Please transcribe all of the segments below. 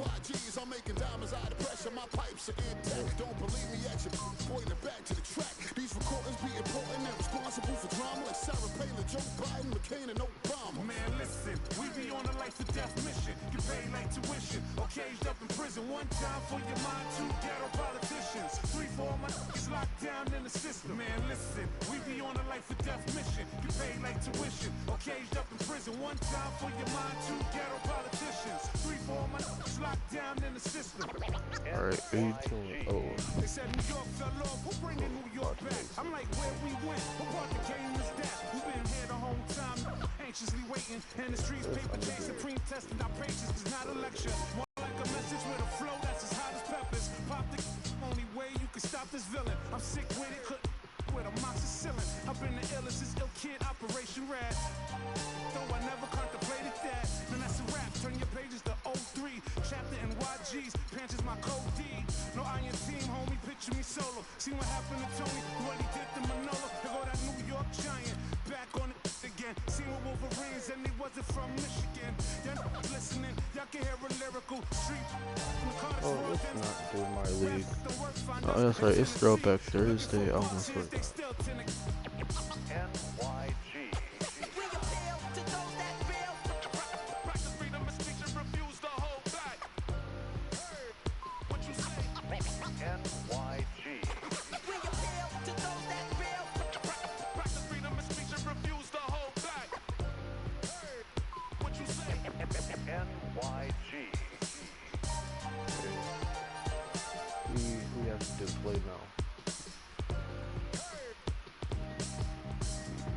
YGs, I'm making diamonds out of pressure. My pipes are intact. Don't believe me at your pointing back to the track. These recordings be important and responsible for drama like Sarah Palin, Joe Biden, McCain, and Obama. Man, listen, we be on a life or death mission. Get paid like tuition or caged up in prison. One time for your mind, two ghetto politicians. 3 for all my niggas locked down in the system. Man, listen, we be on a life or death mission. Get paid like tuition or caged up in prison. One time for your mind, two ghetto politicians. 3 for all my niggas locked down in the system. Alright, 18. Oh. They said New York fell off. We're bringing New York back. I'm like, where we went? What part the game is that? We've been here the whole time, anxiously waiting. And the streets paper chase, supreme testing our patience. It's not a lecture, more like a message with a flow that's as hot as peppers. Pop the only way you can stop this villain. I'm sick with it, with a moxicillin. I've been the illest, this ill kid, Operation Rad. Though I never contemplated that. Then that's a rap, turn your pages to 03. Chapter in YG's, pants is my code D. No iron team, homie, picture me solo. See what happened to Tony, what he did to Manolo. There go that New York Giant, back on it again. See what Wolverines, and he wasn't from Michigan. Y'all listening, y'all can hear a lyrical street. Oh, let's not do my league. Oh, that's right, it's Throwback Thursday. I almost forgot. We have to play now.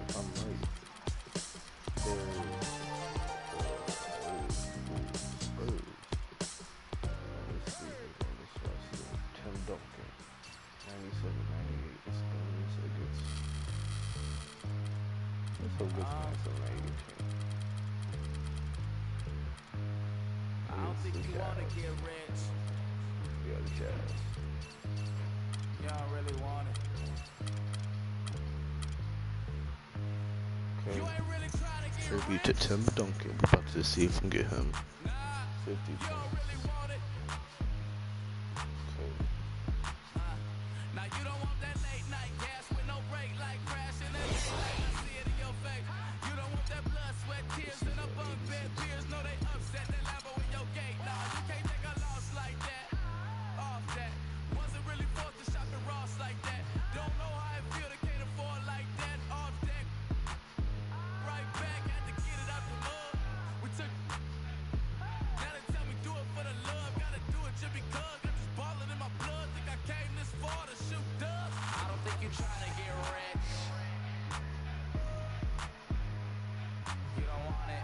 If I'm right, there's Spurs. Let's see who's on this roster. Tim Duncan, 97-98 Spurs against. Let's hope this match on 80. I don't think you want to get rich. Yeah, the Jazz. You don't really want it. Okay. You ain't really trying to get Tribute rich. to Tim Duncan. We're about to see if we can get him 50 You don't points. really want it. Okay. Now you don't want that late night gas with no break, like crashing that late night. I see it in your face. You don't want that blood, sweat, tears, and a bunk bed tears. No, they upset the Lambo in your gate. Nah, you can't take a loss like that. Off that. Wasn't really forced to shop at Ross like that. Don't know how it feel to can't afford like that. Off that. Right back, had to get it out the mud. We took. Now they tell me do it for the love. Gotta do it just because. I'm just balling in my blood. Think I came this far to shoot dubs. I don't think you're trying to get rich. You don't want it.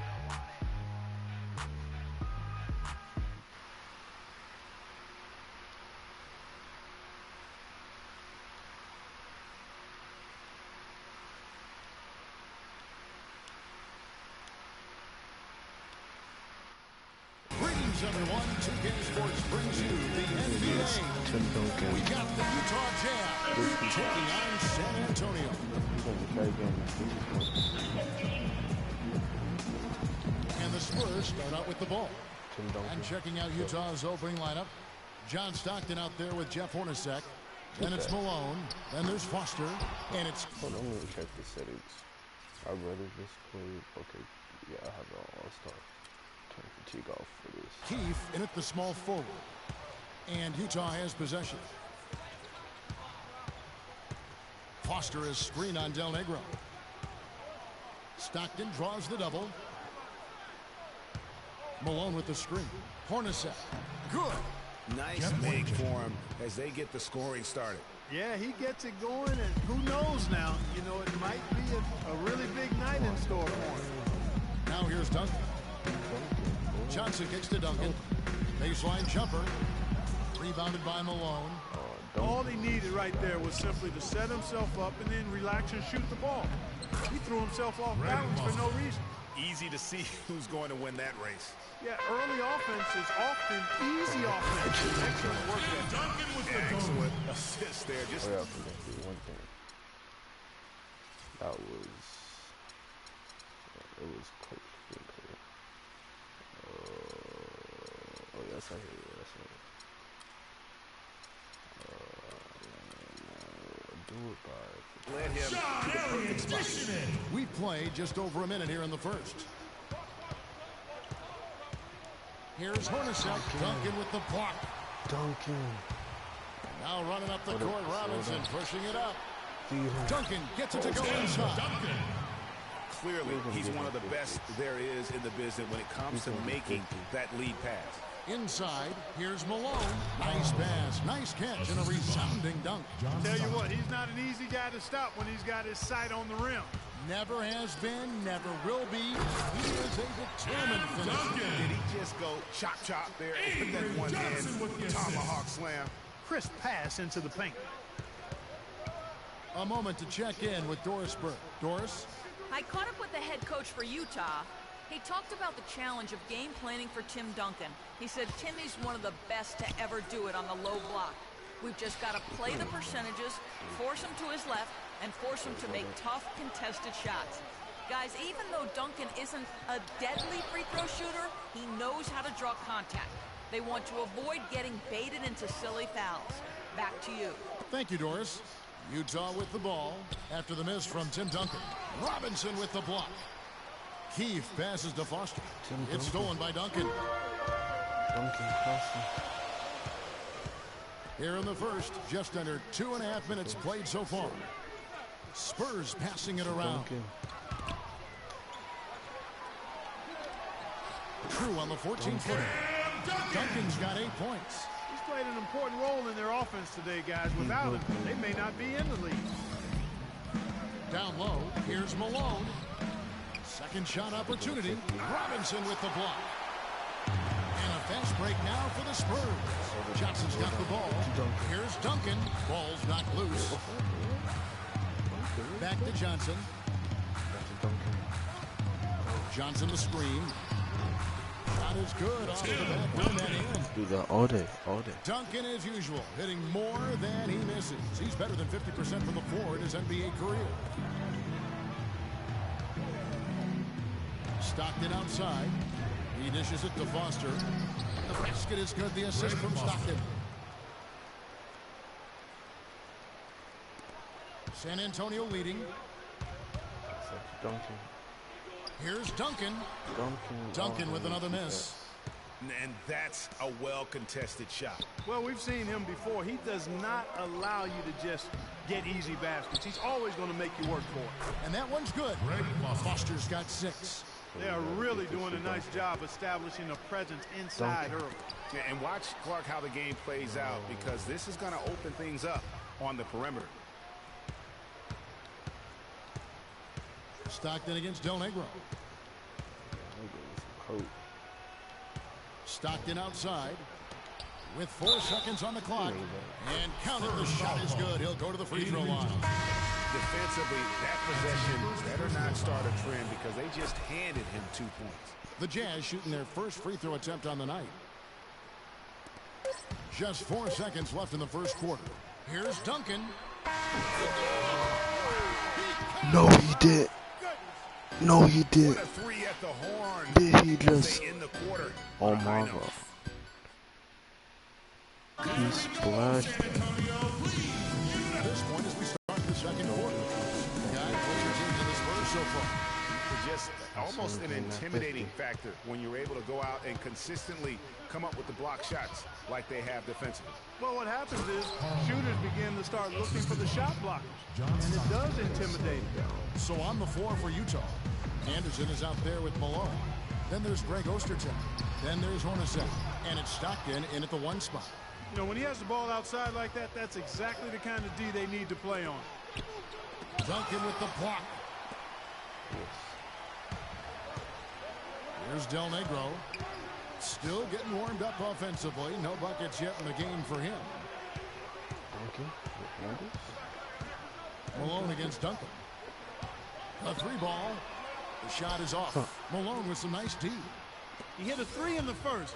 Greetings, everyone. 2K Sports brings you the NBA. Tim Duncan. We got the Utah Jazz taking on San Antonio. And the Spurs start out with the ball. Tim Duncan. And checking out Utah's opening lineup, John Stockton out there with Jeff Hornacek. Then it's Malone. Then there's Foster. And it's... Hold on, let me check the settings. I rather this play. Okay, yeah, I have it all start. Turn fatigue off for this. Keefe in at the small forward. And Utah has possession. Foster is screen on Del Negro. Stockton draws the double. Malone with the screen. Hornacek. Good. Nice make for him as they get the scoring started. Yeah, he gets it going, and who knows now? You know, it might be a really big night in store for him. Now here's Duncan. Johnson kicks to Duncan. Baseline jumper. Rebounded by Malone. All he needed right there was simply to set himself up and then relax and shoot the ball. He threw himself off balance for no reason. Easy to see who's going to win that race. Yeah, early offense is often easy offense. Excellent work there. Duncan with the Excellent assist there. Just Oh, yeah, I forgot to do one thing. That was... it was close. Oh, yeah, that's right here. That's right. Do it by. Led him to the perfect spot. We played just over a minute here in the first. Here's Hornacek. Duncan with the block. Duncan. Now running up the court, Robinson pushing it up. Dude. Duncan gets it to go inside. Clearly, he's one of the best there is in the business when it comes to making that lead pass. Inside, here's Malone. Nice pass, nice catch, and a resounding dunk. Tell you what, he's not an easy guy to stop when he's got his sight on the rim. Never has been, never will be. He is a determined finisher. Did he just go chop there and put that one in? Tomahawk slam. Crisp pass into the paint. A moment to check in with Doris Burke. Doris? I caught up with the head coach for Utah. He talked about the challenge of game planning for Tim Duncan. He said Timmy's one of the best to ever do it on the low block. We've just got to play the percentages, force him to his left, and force him to make tough, contested shots. Guys, even though Duncan isn't a deadly free throw shooter, he knows how to draw contact. They want to avoid getting baited into silly fouls. Back to you. Thank you, Doris. Utah with the ball after the miss from Tim Duncan. Robinson with the block. Keefe passes to Foster. It's stolen by Duncan. Duncan passing. Here in the first, just under 2.5 minutes played so far. Spurs passing it around. Duncan. True on the 14-footer. Duncan's got 8 points. He's played an important role in their offense today, guys. Without him, they may not be in the league. Down low, here's Malone. Second shot opportunity. Robinson with the block. And a fast break now for the Spurs. Johnson's got the ball. Here's Duncan. Ball's knocked loose. Back to Johnson. Johnson the screen. Not as good off the back rim and in. Do that all day, all day. Duncan, as usual, hitting more than he misses. He's better than 50% from the floor in his NBA career. Stockton outside. He dishes it to Foster. The basket is good. The assist from Stockton. San Antonio leading. Duncan. Here's Duncan. Duncan with another miss. And that's a well-contested shot. Well, we've seen him before. He does not allow you to just get easy baskets. He's always going to make you work for it. And that one's good. Foster's got 6. They are really doing a nice job establishing a presence inside early. Yeah, and watch, Clark, how the game plays out, because this is going to open things up on the perimeter. Stockton against Del Negro. Stockton outside with 4 seconds on the clock. And counted. The shot is good. He'll go to the free throw line. Defensively, that possession better not start a trend because they just handed him 2 points. The Jazz shooting their first free throw attempt on the night. Just 4 seconds left in the first quarter. Here's Duncan. No, he did. No, he did. What a 3 at the horn. Did he just? In the quarter. Oh my God. He splashed. At this point, as we start the second quarter, guys, what's your teams in this Spurs so far? Just almost an intimidating factor when you're able to go out and consistently come up with the block shots like they have defensively. Well, what happens is shooters begin to start looking for the shot blockers, and it does intimidate them. So on the floor for Utah, Anderson is out there with Malone. Then there's Greg Ostertag. Then there's Hornacek. And it's Stockton in at the 1 spot. You know, when he has the ball outside like that, that's exactly the kind of D they need to play on. Duncan with the block. Here's Del Negro. Still getting warmed up offensively. No buckets yet in the game for him. Malone against Duncan. A 3 ball. The shot is off. Malone with some nice D. He hit a 3 in the first,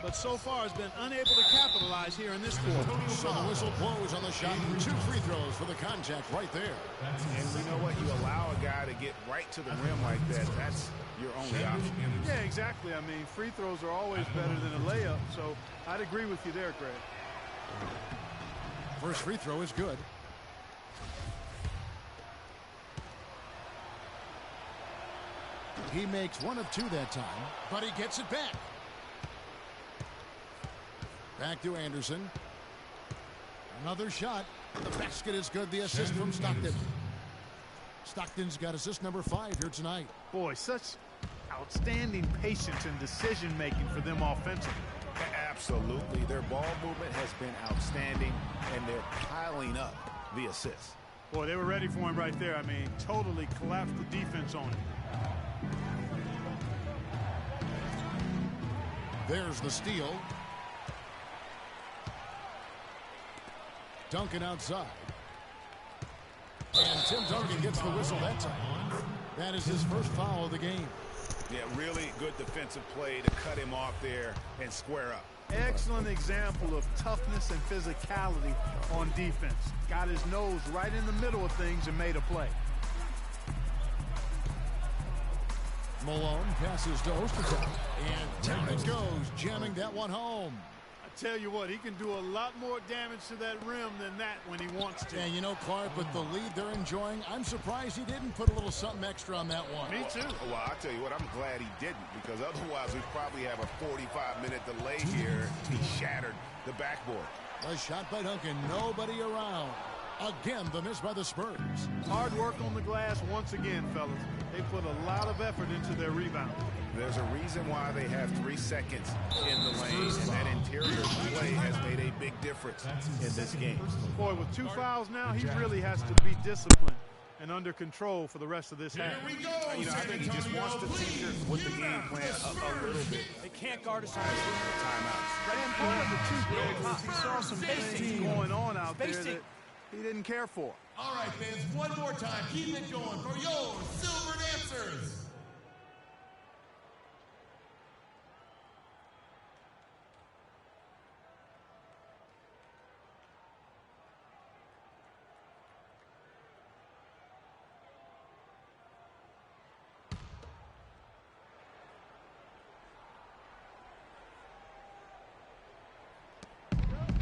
but so far has been unable to capitalize here in this quarter. So the whistle blows on the shot. 2 free throws for the contact right there. And you know what? You allow a guy to get right to the rim like that. That's your only option. Yeah, exactly. I mean, free throws are always better than a layup, so I'd agree with you there, Greg. First free throw is good. He makes 1 of 2 that time, but he gets it back. Back to Anderson. Another shot. The basket is good. The assist from Stockton. Stockton's got assist number 5 here tonight. Boy, such outstanding patience and decision-making for them offensively. Absolutely. Their ball movement has been outstanding, and they're piling up the assists. Boy, they were ready for him right there. I mean, totally collapsed the defense on him. There's the steal. Duncan outside. And Tim Duncan gets the whistle that time. That is his first foul of the game. Yeah, really good defensive play to cut him off there and square up. Excellent example of toughness and physicality on defense. Got his nose right in the middle of things and made a play. Malone passes to Ostertag. And down it goes, jamming that one home. I tell you what, he can do a lot more damage to that rim than that when he wants to. And you know, Clark, with the lead they're enjoying, I'm surprised he didn't put a little something extra on that one. Me too. Well, I'll tell you what, I'm glad he didn't, because otherwise we'd probably have a 45-minute delay here. He shattered the backboard. A shot by Duncan, nobody around. Again, the miss by the Spurs. Hard work on the glass once again, fellas. They put a lot of effort into their rebound. There's a reason why they have 3 seconds in the lane, and that interior play has made a big difference in this game. Boy, with 2 fouls now, he really has to be disciplined and under control for the rest of this half. You know, I think he just wants to tinker with the game plan a little bit. They can't guard us on this Timeouts. And part of the truth, Greg, is he saw some things going on out there that he didn't care for. All right, fans, one more time. Keep it going for your Silver Dancers.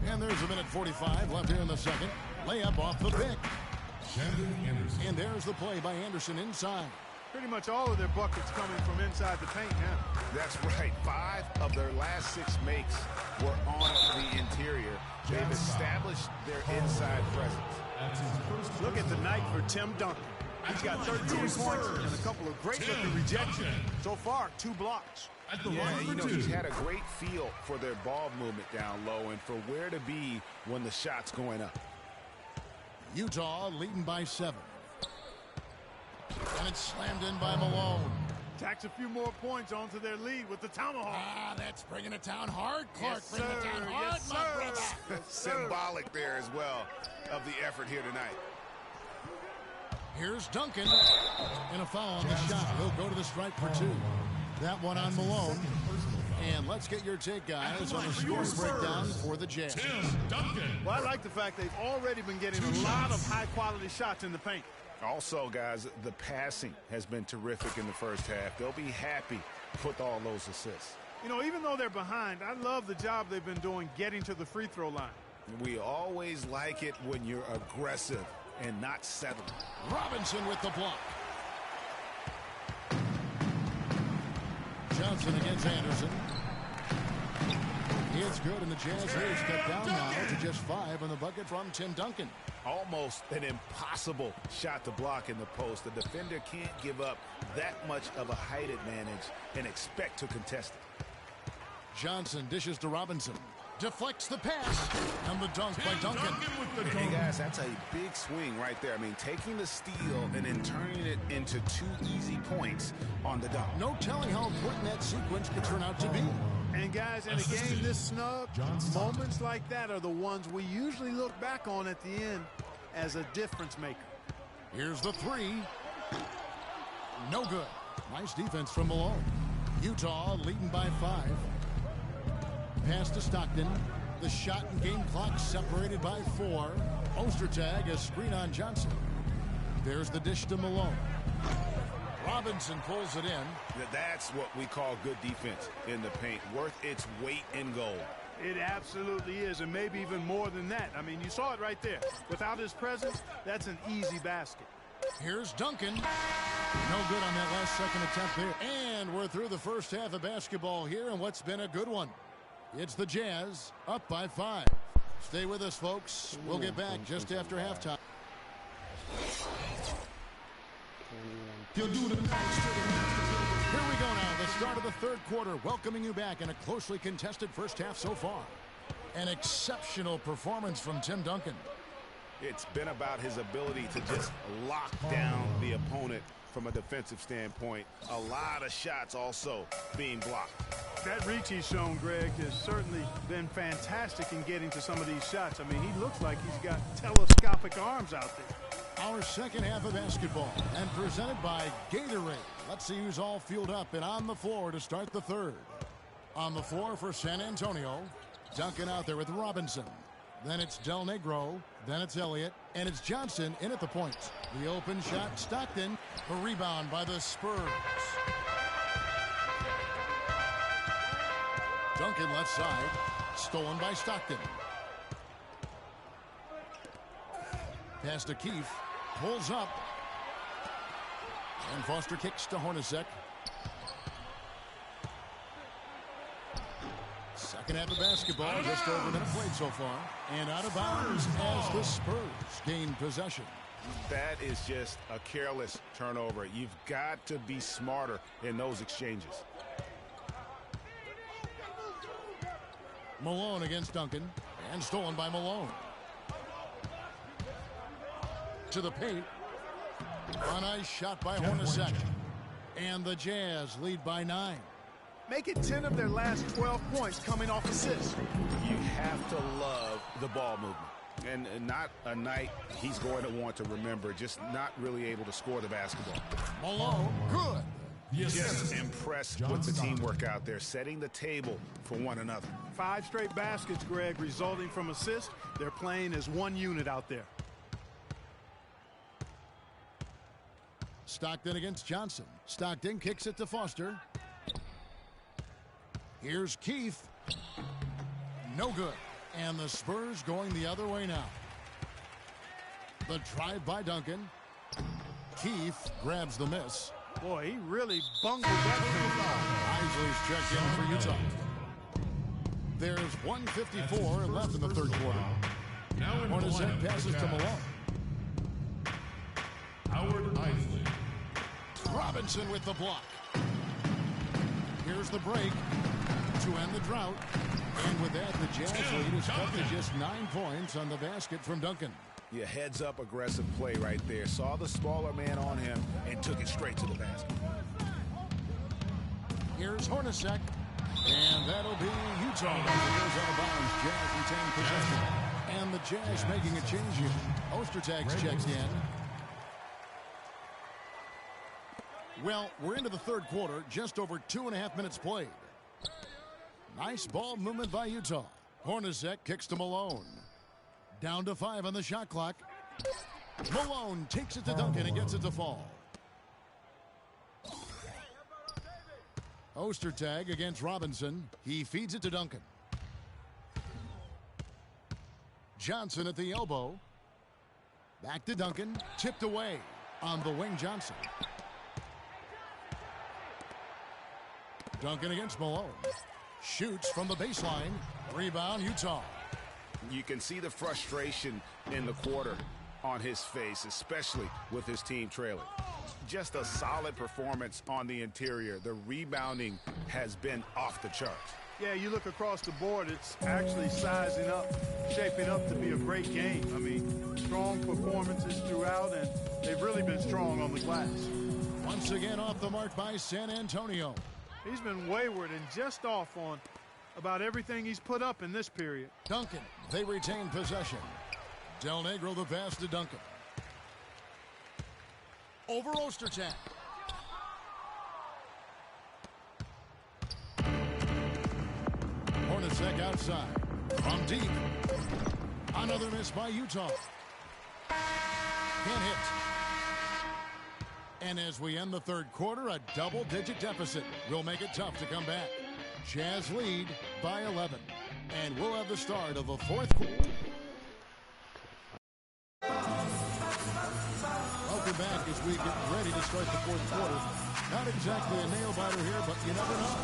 And there's a minute 45 left here in the second. Layup off the pick. And there's the play by Anderson inside. Pretty much all of their buckets coming from inside the paint now. That's right. 5 of their last 6 makes were on the interior. They've established their inside presence. Look at the night for Tim Duncan. He's got 13 points and a couple of great-looking rejections. So far, 2 blocks. Yeah, you know, he's had a great feel for their ball movement down low and for where to be when the shot's going up. Utah leading by 7. And it's slammed in by Malone. Tacks a few more points onto their lead with the tomahawk. Ah, that's bringing it down hard, Clark. Yes, bringing it sir. down hard, Yes, my sir. brother. Yes, sir. Symbolic there as well of the effort here tonight. Here's Duncan. And a foul on the shot. He'll go to the stripe for 2. That one on Malone. And let's get your take, guys, on the score breakdown for the Jazz. Well, I like the fact they've already been getting a lot of high-quality shots in the paint. Also, guys, the passing has been terrific in the first half. They'll be happy with all those assists. You know, even though they're behind, I love the job they've been doing getting to the free throw line. We always like it when you're aggressive and not settling. Robinson with the block. Johnson against Anderson. It's good, and the Jazz lead cut down now to just 5 on the bucket from Tim Duncan. Almost an impossible shot to block in the post. The defender can't give up that much of a height advantage and expect to contest it. Johnson dishes to Robinson. Deflects the pass. And the dunk by Duncan. Hey, guys, that's a big swing right there. I mean, taking the steal and then turning it into 2 easy points on the dunk. No telling how important that sequence could turn out to be. And, guys, in a game this snug, moments like that are the ones we usually look back on at the end as a difference maker. Here's the 3. No good. Nice defense from Malone. Utah leading by 5. Pass to Stockton. The shot and game clock separated by 4. Ostertag, a screen on Johnson. There's the dish to Malone. Robinson pulls it in. That's what we call good defense in the paint. Worth its weight in gold. It absolutely is, and maybe even more than that. I mean, you saw it right there. Without his presence, that's an easy basket. Here's Duncan. No good on that last second attempt there. And we're through the first half of basketball here, and what's been a good one. It's the Jazz up by 5. Stay with us, folks. We'll get back just after halftime. He'll do the Here we go now, the start of the third quarter, welcoming you back in a closely contested first half so far. An exceptional performance from Tim Duncan. It's been about his ability to just lock down the opponent from a defensive standpoint. A lot of shots also being blocked. That reach he's shown, Greg, has certainly been fantastic in getting to some of these shots. I mean, he looks like he's got telescopic arms out there. Our second half of basketball, and presented by Gatorade. Let's see who's all fueled up and on the floor to start the third. On the floor for San Antonio, Duncan out there with Robinson. Then it's Del Negro, then it's Elliott, and it's Johnson in at the point. The open shot, Stockton. The rebound by the Spurs. Duncan left side, stolen by Stockton. Pass to Keefe, pulls up. And Foster kicks to Hornacek. Second half of basketball, just over a minute played so far. And out of bounds as the Spurs gain possession. That is just a careless turnover. You've got to be smarter in those exchanges. Malone against Duncan, and stolen by Malone. To the paint. A nice shot by Hornacek. And the Jazz lead by 9. Make it 10 of their last 12 points coming off assists. You have to love the ball movement. And not a night he's going to want to remember, just not really able to score the basketball. Malone, good. Just impressed with the teamwork out there, setting the table for one another. 5 straight baskets, Greg, resulting from assists. They're playing as one unit out there. Stockton against Johnson. Stockton kicks it to Foster. Here's Keefe. No good. And the Spurs going the other way now. The drive by Duncan. Keefe grabs the miss. Boy, he really bungled that Isley's checked in for Utah. There's 1:54 left in the third quarter. Hornacek passes to Malone. Howard Isley. Robinson with the block. Here's the break to end the drought. And with that, the Jazz lead is cut to just 9 points on the basket from Duncan. Yeah, heads up aggressive play right there. Saw the smaller man on him and took it straight to the basket. Here's Hornacek. And that'll be Utah. As it goes out of bounds, Jazz retain possession. And the Jazz making a change here. Ostertag's checked in. Well, we're into the third quarter, just over 2.5 minutes played. Nice ball movement by Utah. Hornacek kicks to Malone. Down to 5 on the shot clock. Malone takes it to Duncan and gets it to fall. Ostertag against Robinson. He feeds it to Duncan. Johnson at the elbow. Back to Duncan. Tipped away on the wing Johnson. Duncan against Malone. Shoots from the baseline. Rebound, Utah. You can see the frustration in the quarter on his face, especially with his team trailing. Just a solid performance on the interior. The rebounding has been off the charts. Yeah, you look across the board, it's actually sizing up, shaping up to be a great game. I mean, strong performances throughout, and they've really been strong on the glass. Once again off the mark by San Antonio. He's been wayward and just off on about everything he's put up in this period. Duncan, they retain possession. Del Negro the pass to Duncan. Over Ostertag. Hornacek outside. From deep. Another miss by Utah. Can't hit. And as we end the third quarter, a double-digit deficit will make it tough to come back. Jazz lead by 11. And we'll have the start of the fourth quarter. Welcome back as we get ready to start the fourth quarter. Not exactly a nail-biter here, but you never know.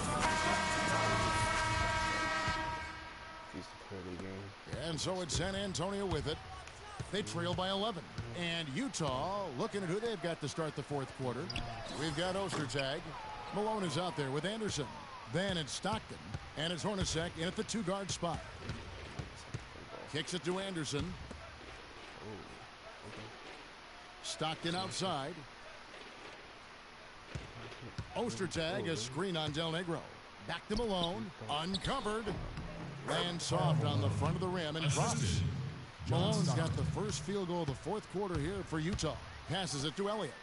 He's the play of the game. And so it's San Antonio with it. They trail by 11. And Utah looking at who they've got to start the fourth quarter. We've got Ostertag. Malone is out there with Anderson. Then it's Stockton. And it's Hornacek in at the two-guard spot. Kicks it to Anderson. Stockton outside. Ostertag, a screen on Del Negro. Back to Malone. Uncovered. Lands soft on the front of the rim and drops. Malone's got the first field goal of the fourth quarter here for Utah. Passes it to Elliott.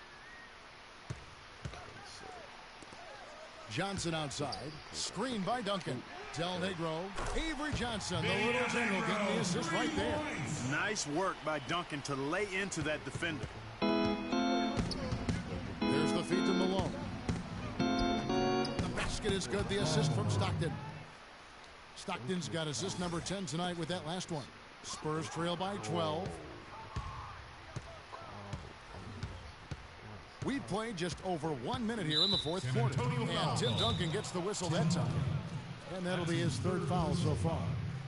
Johnson outside. Screen by Duncan. Del Negro. Avery Johnson, the little general, getting the assist right there. Nice work by Duncan to lay into that defender. There's the feed to Malone. The basket is good. The assist from Stockton. Stockton's got assist number 10 tonight with that last one. Spurs trail by 12. We've played just over 1 minute here in the fourth quarter. And Tim Duncan gets the whistle that time. And that'll be his third foul so far.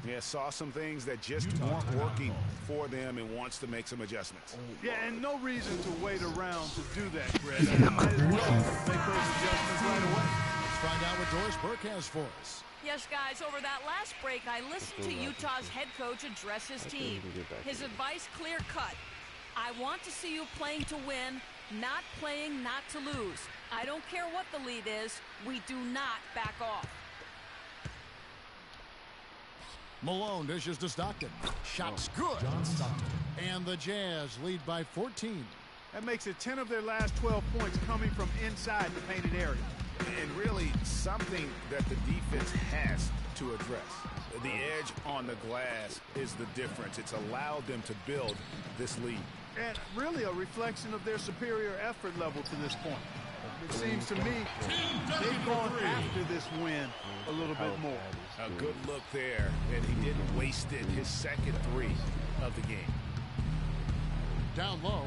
Yeah, saw some things that just weren't working for them and wants to make some adjustments. Yeah, and no reason to wait around to do that, Greg. Might as well make those adjustments right away. Let's find out what Doris Burke has for us. Yes, guys, over that last break, I listened to Utah's head coach address his team. His advice clear-cut. I want to see you playing to win, not playing not to lose. I don't care what the lead is. We do not back off. Malone dishes to Stockton. Shot's good. And the Jazz lead by 14. That makes it 10 of their last 12 points coming from inside the painted area. And really something that the defense has to address. The edge on the glass is the difference. It's allowed them to build this lead. And really a reflection of their superior effort level to this point. It seems to me they've gone after this win a little bit more. A good look there, and he didn't waste it. His second three of the game. Down low,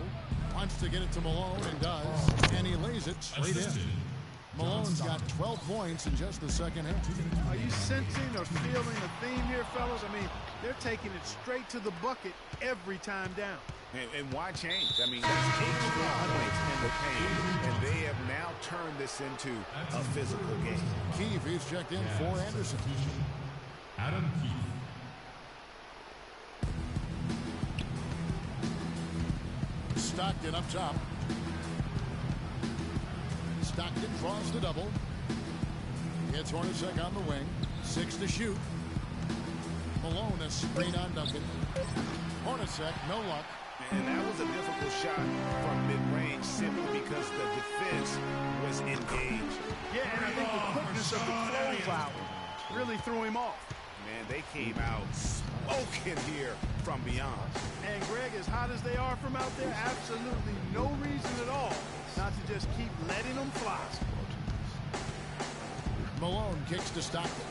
wants to get it to Malone and does, and he lays it straight in. Malone's got 12 points in just the second half. Are you sensing or feeling a theme here, fellas? I mean, they're taking it straight to the bucket every time down. And why change? I mean, that's 8 points in the paint, and they have now turned this into a physical game. Keefe, he's checked in for Anderson. Adam Keefe. Stockton up top. Stockton draws the double. Gets Hornacek on the wing. 6 to shoot. Malone a screen on Duncan. Hornacek, no luck. And that was a difficult shot from mid-range simply because the defense was engaged. Yeah, and I think the quickness of the closeout really threw him off. Man, they came out smoking here from beyond. And Greg, as hot as they are from out there, absolutely no reason at all not to just keep letting them fly. Malone kicks to Stockton.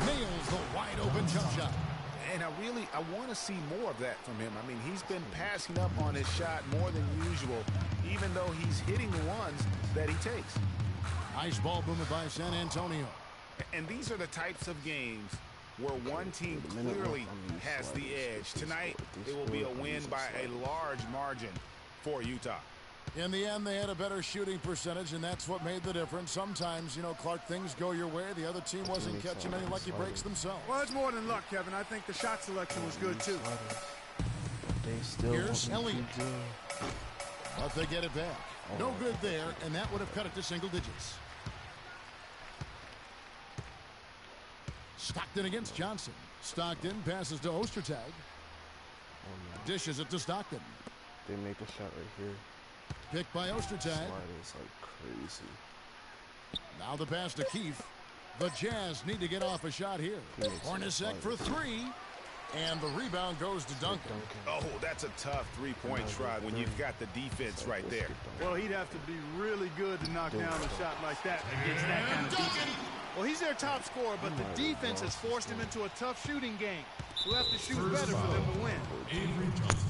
Nails the wide-open jump shot. And I want to see more of that from him. I mean, he's been passing up on his shot more than usual, even though he's hitting the ones that he takes. Ice ball movement by San Antonio. And these are the types of games where one team clearly has the edge. Tonight, it will be a win by a large margin for Utah. In the end, they had a better shooting percentage, and that's what made the difference. Sometimes, you know, Clark, things go your way. The other team wasn't catching many lucky breaks themselves. Well, it's more than luck, Kevin. I think the shot selection was good, too. Here's Elliott. But they get it back. No good there, and that would have cut it to single digits. Stockton against Johnson. Stockton passes to Ostertag. Dishes it to Stockton. They make a shot right here. Picked by Ostertag. Slide is like crazy. Now the pass to Keefe. The Jazz need to get off a shot here. Hornacek for 3. And the rebound goes to Duncan. Oh, that's a tough three-point try when you've got the defense right there. Well, he'd have to be really good to knock down a shot like that against that kind of defense. Well, he's their top scorer, but the defense has forced him into a tough shooting game. We'll have to shoot better for them to win. Avery Johnson.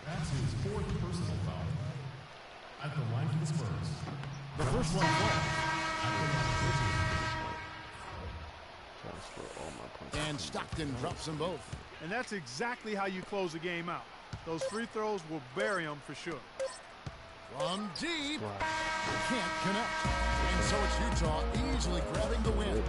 That's his 4th personal foul at the line for the Spurs. The first one and Stockton drops them both. And that's exactly how you close a game out. Those free throws will bury them for sure. From deep, can't connect. And so it's Utah easily grabbing the win.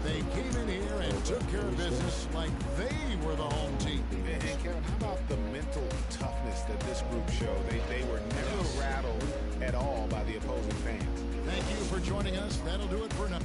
They came in here and took care of business like they were the home team. And Kevin, how about the mental toughness that this group showed? They were never rattled at all by the opposing fans. Thank you for joining us. That'll do it for now.